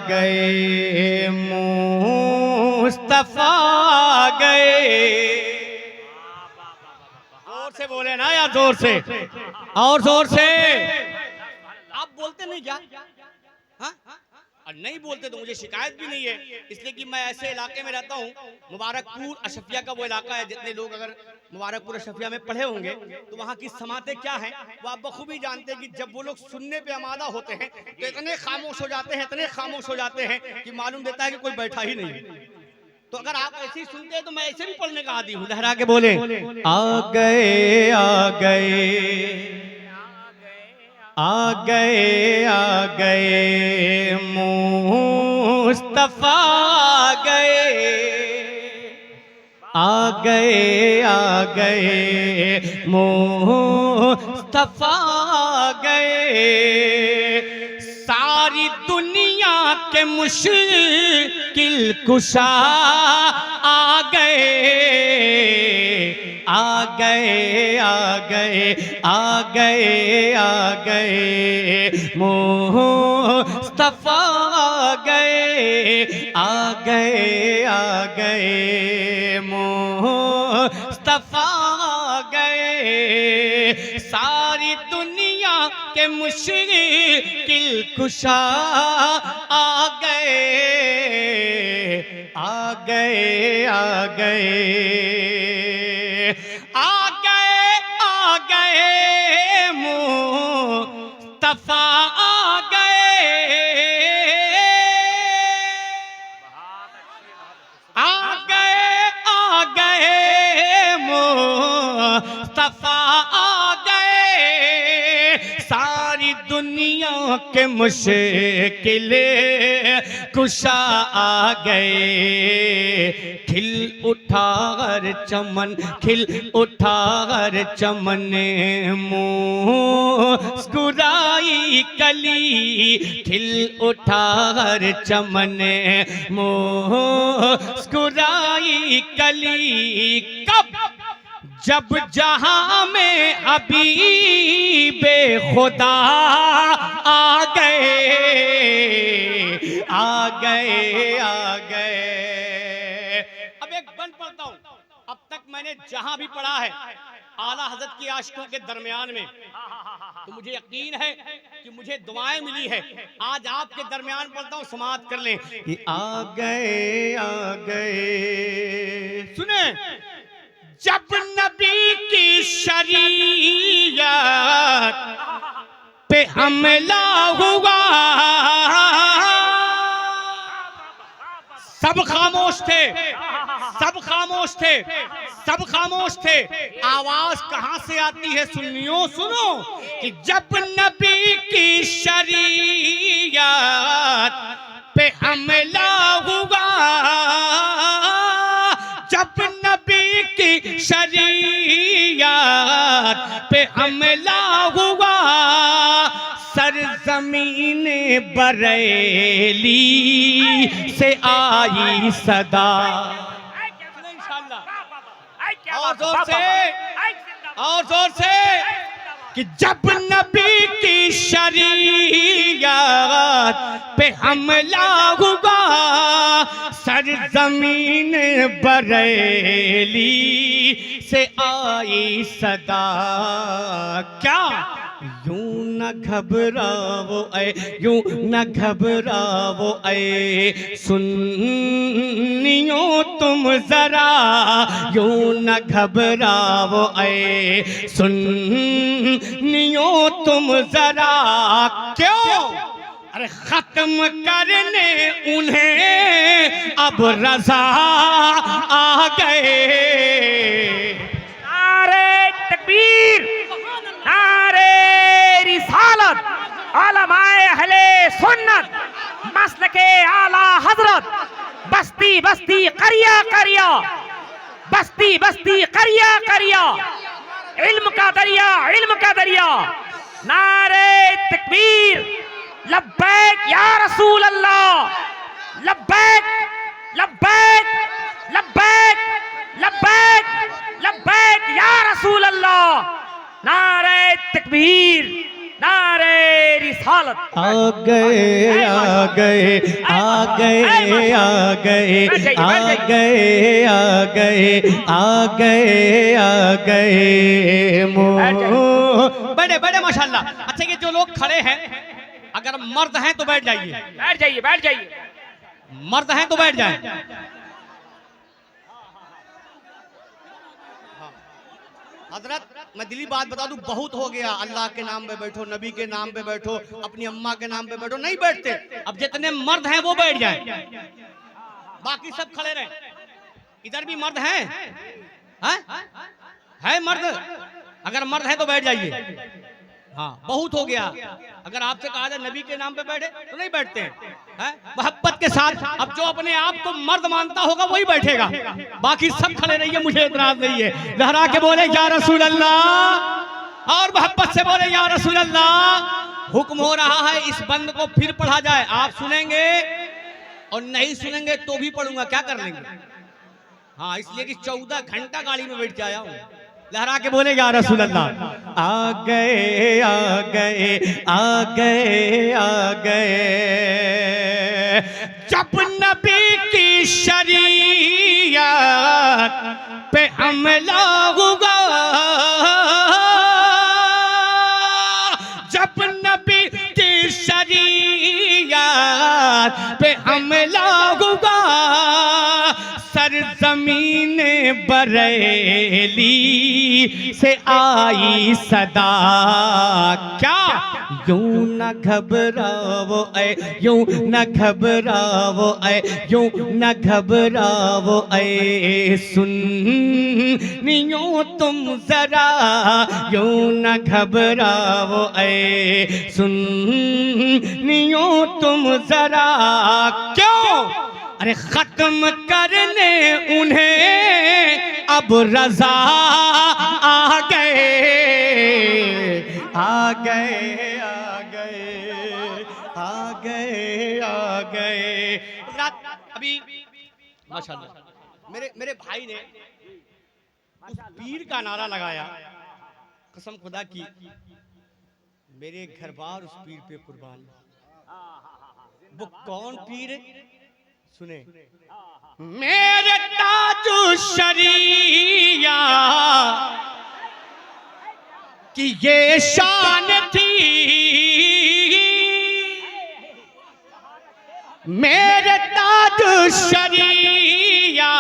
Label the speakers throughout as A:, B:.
A: गए मुस्तफा गए। जोर से बोले ना यार, जोर से और जोर से। आप बोलते नहीं क्या? हाँ? और नहीं बोलते तो मुझे शिकायत भी नहीं है, इसलिए कि मैं ऐसे इलाके में रहता हूँ, मुबारकपुर अशफिया का वो इलाका है। जितने लोग अगर मुबारकपुर अशफिया में पढ़े होंगे तो वहाँ की समातें क्या हैं वो आप बखूबी जानते हैं कि जब वो लोग सुनने पे आमादा होते हैं तो इतने खामोश हो जाते हैं, इतने खामोश हो जाते हैं कि मालूम देता है कि कोई बैठा ही नहीं। तो अगर आप ऐसे ही सुनते हैं तो मैं ऐसे भी पढ़ने का आदी हूँ। लहरा के बोले आ गए आ गए आ गए आ गए मुस्तफा गए। आ गए मुस्तफा गए। सारी दुनिया के मुश्किल कुशा आ गए। आ गए आ गए आ गए आ गए मुस्तफा गए। आ गए मुस्तफा गए। सारी दुनिया के मुश्किल कुशा आ गए। आ गए आ गए मुस्तफा आ गए। आ गए मुस्तफा आ गए। सारी दुनिया के मुश्किल कुशा आ गए। खिल उठा हर चमन, खिल उठा हर चमन, मुस्कुराई कली। खिल उठा हर चमन, मुस्कुराई कली। कब? जब जहां में हबीबे खुदा आ गए। आ गए आ गए। अब एक बंद पढ़ता हूं। अब तक मैंने जहां भी पढ़ा है आला हजरत की आशिकों के दरमियान में, तो मुझे यकीन है कि मुझे दुआएं मिली है। आज आपके दरमियान पढ़ता हूं, समाअत कर लें कि आ गए आ गए। सुने, जब नबी की शरीयत पे हमला हुआ सब खामोश थे, सब खामोश थे, सब खामोश थे। आवाज कहां से आती है सुन्नियों? सुनो कि जब नबी की शरीयत पे हमला हुआ, जब नबी की शरीयत पे हमला हुआ, सरजमीन बरेली से आई सदा। और जोर से, और जोर से कि जब नबी की शरीयत पे हमला हुआ, सरजमीन बरेली से आई सदा। क्या? यूं न घबराओ ऐ, यूं न घबराओ ऐ सुन्नियों तुम जरा। यूं न घबराओ ऐ सुन्नियों तुम जरा। क्यों? अरे खत्म करने उन्हें अब रजा आ गए।
B: नारे तकबीर, नारे रिसालत, उलमाए अहले सुन्नत, मसलके आला हजरत, बस्ती बस्ती करिया करिया, बस्ती बस्ती करिया करिया, इल्म का दरिया, इल्म का दरिया। नारे तकबीर, लब्बैक या रसूल अल्लाह, लब्बैक लब्बैक लब्बैक लब्बैक लब्बैक या रसूल अल्लाह। नारे तकबीर, नारे रिसालत। रिसालत।
A: आ गए आ गए आ गए आ गए आ गए आ गए आ गए आ गए बड़े बड़े माशाल्लाह। अच्छा ये जो लोग खड़े हैं अगर मर्द हैं तो बैठ जाइए,
B: बैठ जाइए, बैठ जाइए।
A: मर्द हैं तो बैठ जाएं। हजरत मैं दिली बात बता दूं, बहुत हो गया, अल्लाह के नाम पे बैठो, नबी के नाम पे बैठो, अपनी अम्मा के नाम पे बैठो, नहीं बैठते। अब जितने मर्द हैं वो बैठ जाएं, बाकी सब खड़े रहे। इधर भी मर्द हैं, है मर्द, अगर मर्द है तो बैठ जाइए। हाँ बहुत हो गया, अगर आपसे कहा जाए नबी के नाम पे बैठे तो नहीं बैठते हैं, मोहब्बत के साथ। अब जो अपने आप को मर्द मानता होगा वही बैठेगा, बाकी सब खड़े रहिए, मुझे इतराज नहीं है। लहरा के बोले या रसूल अल्लाह, और मोहब्बत से बोले या रसूल अल्लाह। हुक्म हो रहा है इस बंद को फिर पढ़ा जाए, आप सुनेंगे और नहीं सुनेंगे तो भी पढ़ूंगा, क्या कर लेंगे। हाँ इसलिए कि 14 घंटा गाड़ी में बैठ के आया हूँ। लहरा के बोले या रसूल अल्लाह। आ गए आ गए आ गए आ गए, जब नबी की शरीयत पे हमला होगा, जब नबी की शरीयत पे हमला होगा, सरजमीन बरेली से आई सदा, क्या यूं न घबराओ ऐ, यूं न घबराओ ऐ, यूं न घबराओ ऐ सुन्नियों तुम जरा, यूं न घबराओ ऐ सुन्नियों तुम जरा। क्यों? अरे खत्म करने उन्हें अब रजा आ गए आ गए आ गए आ गए आ गए। अभी माशाल्लाह मेरे भाई ने उस पीर का नारा लगाया, कसम खुदा की मेरे घर बार उस पीर पे कुर्बान। वो कौन पीर है सुने, मेरे ताजु शरिया की ये शान थी, मेरे ताजु शरिया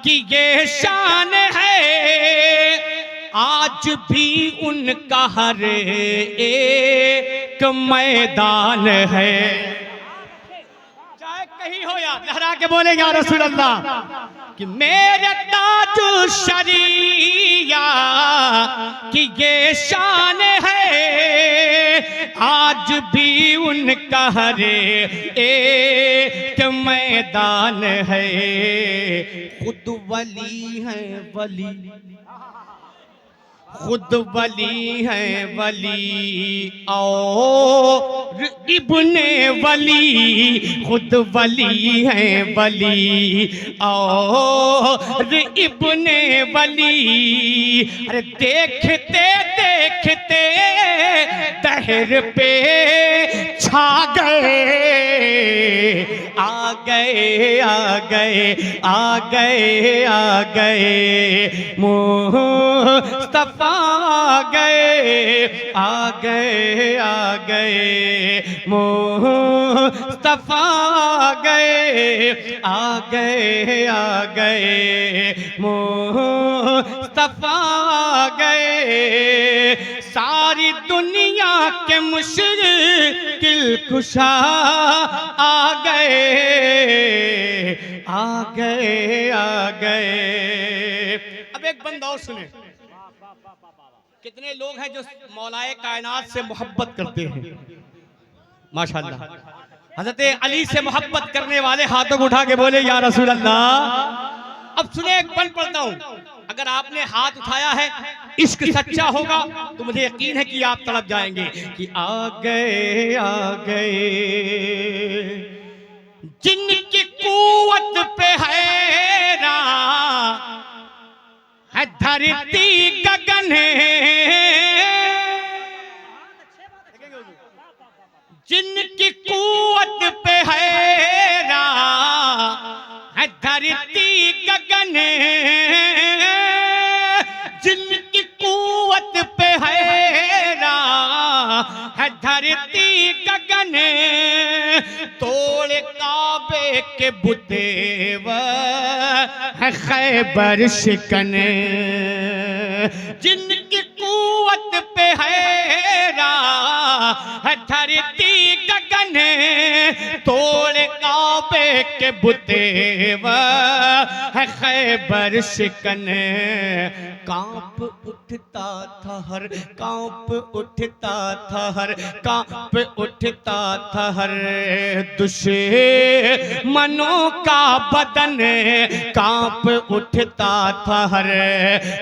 A: की ये शान है, आज भी उनका हर एक मैदान है। कहीं हो या लहरा के बोले या रसूल अल्लाह, कि मेरे ताजु शरिया की ये शान है, आज भी उनका हर एक मैदान है। खुद वली है वली, खुद वली है वली और इब्ने वली, खुद वली है वली और इब्ने वली। अरे देखते देखते दहर पे छा गए, आ गए आ गए आ गए आ गए मुस्तफा आ गए आ गए आ गए मुस्तफा आ गए आ गए आ गए मुस्तफा आ गए। सारी दुनिया के मुश्किल कुशा आ गए आ गए आ गए। अब एक बंदा और सुने, कितने लोग हैं जो मौलाए कायनात से मोहब्बत करते हैं माशाल्लाह। हजरत अली से मोहब्बत करने वाले हाथों को उठा के बोले या रसूल अल्लाह। अब सुने एक बंद पढ़ता हूं, अगर आपने हाथ उठाया है इश्क सच्चा होगा तो मुझे यकीन है कि आप तड़प जाएंगे कि आ गए जिनकी कुव्वत पे हैरा है धरती गगन है। तोड़ काबे के बुतेव है खैबर शिकन, जिनकी कुवत पे हैरा है धरती गगन, तोड़ काबे के बुतेव है खैबर शिकन। कांप उठता था हर, कांप उठता था हर, कांप उठता था हर दुश्मनों का बदन, कांप उठता था हर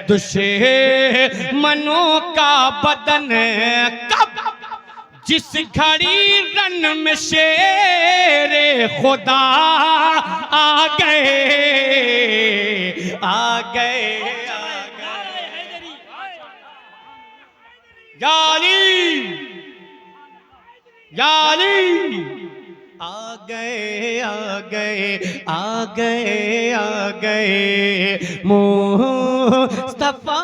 A: दुश्मनों का बदन। कब जिस घड़ी रन में शेरे खुदा आ गए, आ गए, याली याली आ गए, आ गए, आ गए, आ गए मुस्तफा आ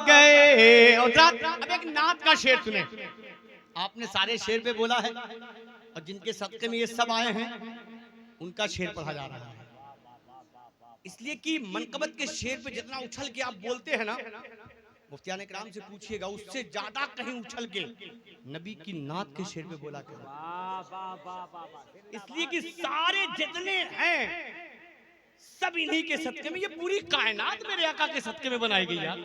A: गए। और अब एक नात का शेर सुने। आपने सारे शेर पे बोला है और जिनके सदके में ये सब आए हैं उनका शेर पढ़ा जा रहा है, इसलिए कि मनकबत के शेर पे जितना उछल के आप बोलते हैं ना, मुफ्तियान इकराम से पूछिएगा उससे ज्यादा कहीं उछल के नबी की नात के शेर पे बोला करो। इसलिए कि सारे जितने हैं सब इन्हीं के सदके में, ये पूरी कायनात मेरे आका के सदके में बनाई गई यार।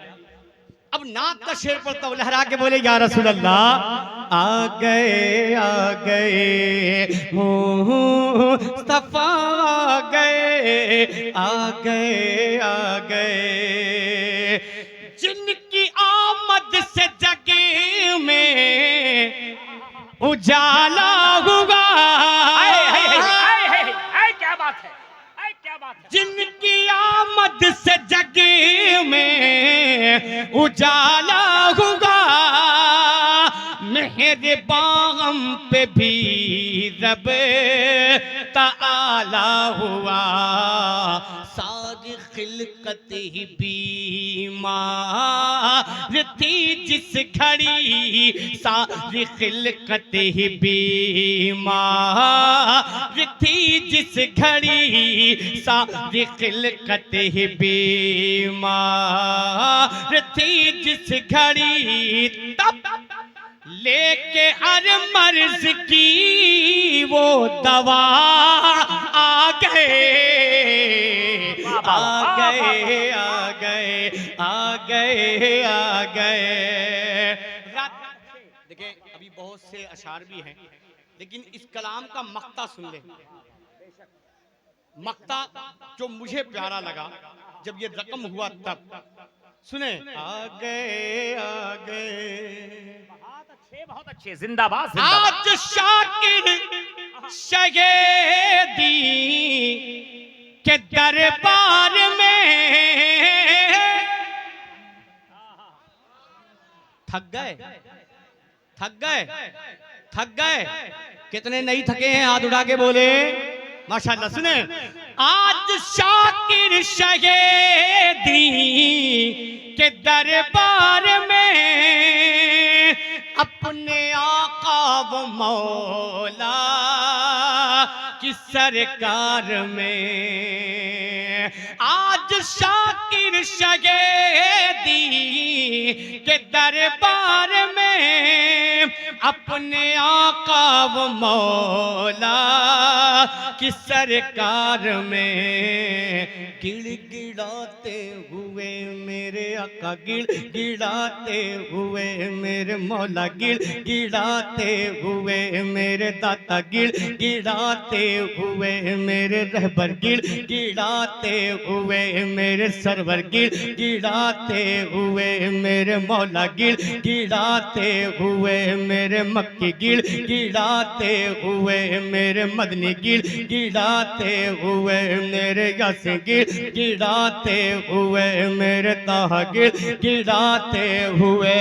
A: अब नात का शेर पढ़ता हूं, लहरा के बोले या रसूल अल्लाह आ गए मुस्तफा आ गए, आ गए, आ गए, जिनकी आमद से जगे में उजाला हुआ।
B: क्या बात है, क्या बात है।
A: जिनकी आमद से जगे में उजाला हुआ, मेहरबान पे भी रब ताला हुआ। सारी खिलकत ही बीमार थी जिस घड़ी, सारी खिलकत ही बीमार थी जिस घड़ी, सारी खिलकत ही बीमार थी जिस घड़ी, तब लेके हर मर्ज की वो दवा आ गए, आ गए, आ गए, आ गए, आ गए। देखिए अभी बहुत से अशार भी हैं, लेकिन इस कलाम का मक्ता सुन ले। मक्ता जो मुझे प्यारा लगा जब ये रकम हुआ तब, सुने। आ गए, आ गए,
B: बहुत अच्छे, जिंदाबाद।
A: आज शाकिर शगेदी के दरबार में थक गए, थक गए, थक गए। कितने नहीं थके हैं हाथ उठा के बोले माशाल्लाह। सुने, आज शाकिर शगेदी के दरबार में अपने आका व मौला की सरकार में, आज शाकिर शगेदी के दरबार में अपने आका व मौला की सरकार में गिड़गिड़ाते हुए मेरे आका, गिड़गिड़ाते हुए मेरे मौला, गिड़गिड़ाते हुए मेरे दाता, गिड़गिड़ाते हुए मेरे रहबर, गिड़गिड़ाते हुए मेरे सरवर, गिड़गिड़ाते हुए मेरे मौला, गिड़गिड़ाते हुए मेरे मक्की, गिड़गिड़ाते हुए मेरे मदनी, गिड़गिड़ाते हुए मेरे यासीन, गिड़गिड़ाते हुए मेरे ताहा, गिड़गिड़ाते हुए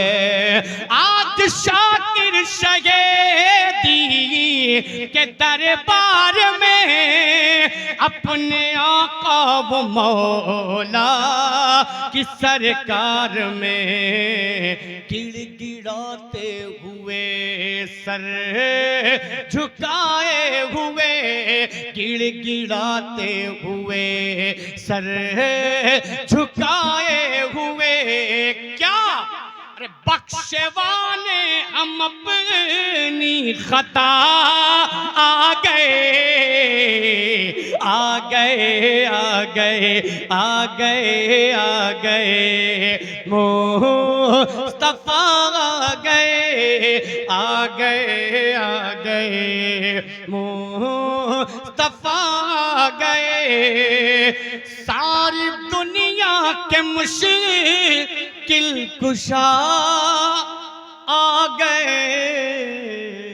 A: आज शाकिर शगेदी के दरबार में अपने आका व मौला की सरकार में गिड़गिड़ाते हुए सर झुकाए गिड़गिड़ाते हुए सर झुकाए हुए। क्या? अरे बख्शवाने हम अपनी खता आ गए, आ गए, आ गए, आ गए, आ गए मुस्तफा आ गए, आ गए, आ गए मुस्तफा आ गए। सारी दुनिया के मुश्किल कुशा आ गए।